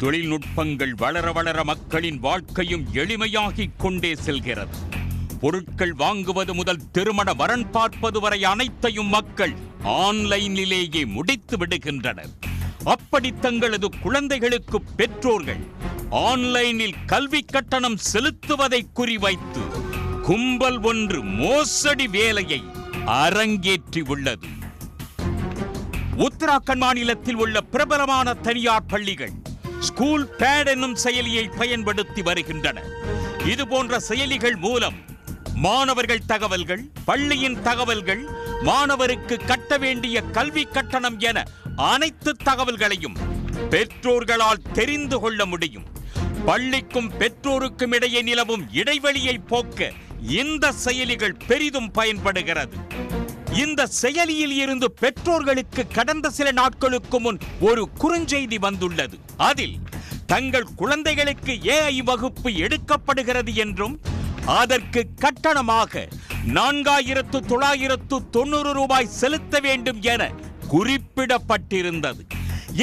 தொழில்நுட்பங்கள் வளர வளர மக்களின் வாழ்க்கையும் எளிமையாகிக் கொண்டே செல்கிறது. பொருட்கள் வாங்குவது முதல் திருமண வரன் பார்ப்பது வரை அனைத்தையும் மக்கள் ஆன்லைனிலேயே முடித்து விடுகின்றனர். அப்படி தங்களது குழந்தைகளுக்கு பெற்றோர்கள் ஆன்லைனில் கல்வி கட்டணம் செலுத்துவதை குறிவைத்து கும்பல் ஒன்று மோசடி வேலையை அரங்கேற்றி உள்ளது. உத்தராகண்ட் மாநிலத்தில் உள்ள பிரபலமான தனியார் பள்ளிகள் ஸ்கூல் பேட் என்னும் செயலியை பயன்படுத்தி வருகின்றன. இதுபோன்ற செயலிகள் மூலம் மாணவர்கள் தகவல்கள், பள்ளியின் தகவல்கள், மாணவருக்கு கட்ட வேண்டிய கல்வி கட்டணம் என அனைத்து தகவல்களையும் பெற்றோர்களால் தெரிந்து கொள்ள முடியும். பள்ளிக்கும் பெற்றோருக்கும் இடையே நிலவும் இடைவெளியை போக்க இந்த செயலிகள் பெரிதும் பயன்படுகிறது. இந்த செயலியில் இருந்து பெற்றோர்களுக்கு கடந்த சில நாட்களுக்கு முன் ஒரு குறுஞ்செய்தி வந்துள்ளது. அதில் தங்கள் குழந்தைகளுக்கு AI வகுப்பு எடுக்கப்படுகிறது என்றும் அதற்கு கட்டணமாக 4990 ரூபாய் செலுத்த வேண்டும் என குறிப்பிடப்பட்டிருந்தது.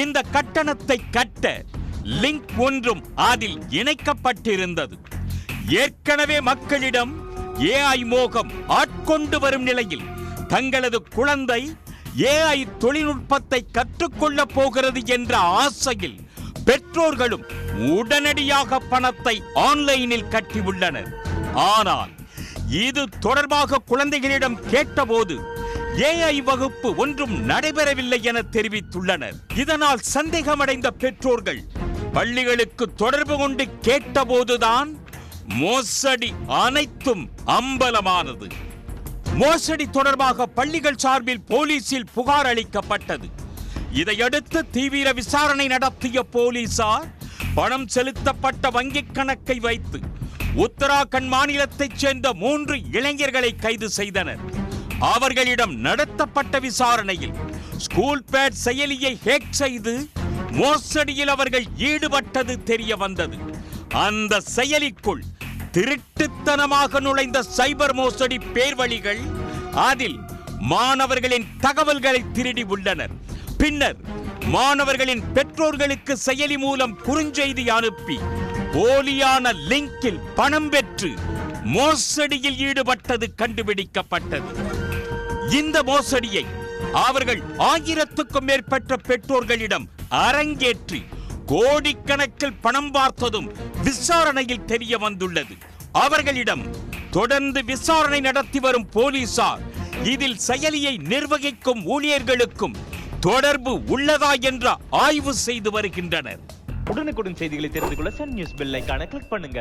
இந்த கட்டணத்தை கட்ட லிங்க் ஒன்றும் அதில் இணைக்கப்பட்டிருந்தது. ஏற்கனவே மக்களிடம் AI மோகம் ஆட்கொண்டு வரும் நிலையில் தங்களது குழந்தை AI தொழில்நுட்பத்தை கற்றுக்கொள்ள போகிறது என்ற ஆசையில் பெற்றோர்களும் உடனடியாக பணத்தை ஆன்லைனில் கட்டியுள்ளனர். ஆனால் இது தொடர்பாக குழந்தைகளிடம் கேட்டபோது AI வகுப்பு ஒன்றும் நடைபெறவில்லை என தெரிவித்துள்ளனர். இதனால் சந்தேகமடைந்த பெற்றோர்கள் பள்ளிகளுக்கு தொடர்பு கொண்டு கேட்டபோதுதான் மோசடி அனைத்தும் அம்பலமானது. மோசடி தொடர்பாக பள்ளிகள் சார்பில் போலீசில் புகார் அளிக்கப்பட்டது. இதையடுத்து தீவிர விசாரணை நடத்திய போலீசார் பணம் செலுத்தப்பட்ட வங்கிக் கணக்கை வைத்து உத்தராகண்ட் மாநிலத்தைச் சேர்ந்த 3 இளைஞர்களை கைது செய்தனர். அவர்களிடம் நடத்தப்பட்ட விசாரணையில் ஸ்கூல் பேட் செயலியை ஹேக் செய்து மோசடியில் அவர்கள் ஈடுபட்டது தெரிய வந்தது. அந்த செயலிக்குள் திருட்டுத்தனமாக நுழைந்த சைபர் மோசடி பேர்வழிகள் அதில் மாணவர்களின் தகவல்களை திருடி உள்ளனர். பின்னர் மாணவர்களின் பெற்றோர்களுக்கு செயலி மூலம் குறுஞ்செய்தி அனுப்பி போலியான லிங்கில் பணம் பெற்று மோசடியில் ஈடுபட்டது கண்டுபிடிக்கப்பட்டது. இந்த மோசடியை அவர்கள் 1000க்கும் மேற்பட்ட பெற்றோர்களிடம் அரங்கேற்றி கோடிக்கணக்கில் பணம் பார்த்ததும் விசாரணையில் தெரிய வந்துள்ளது. அவர்களிடம் தொடர்ந்து விசாரணை நடத்தி வரும் போலீசார் இதில் செயலியை நிர்வகிக்கும் ஊழியர்களுக்கும் தொடர்பு உள்ளதா என்ற ஆய்வு செய்து வருகின்றனர். உடனுக்குடன் செய்திகளை தெரிந்து கொள்ள சன் நியூஸ் பெல் ஐகானை கிளிக் பண்ணுங்க.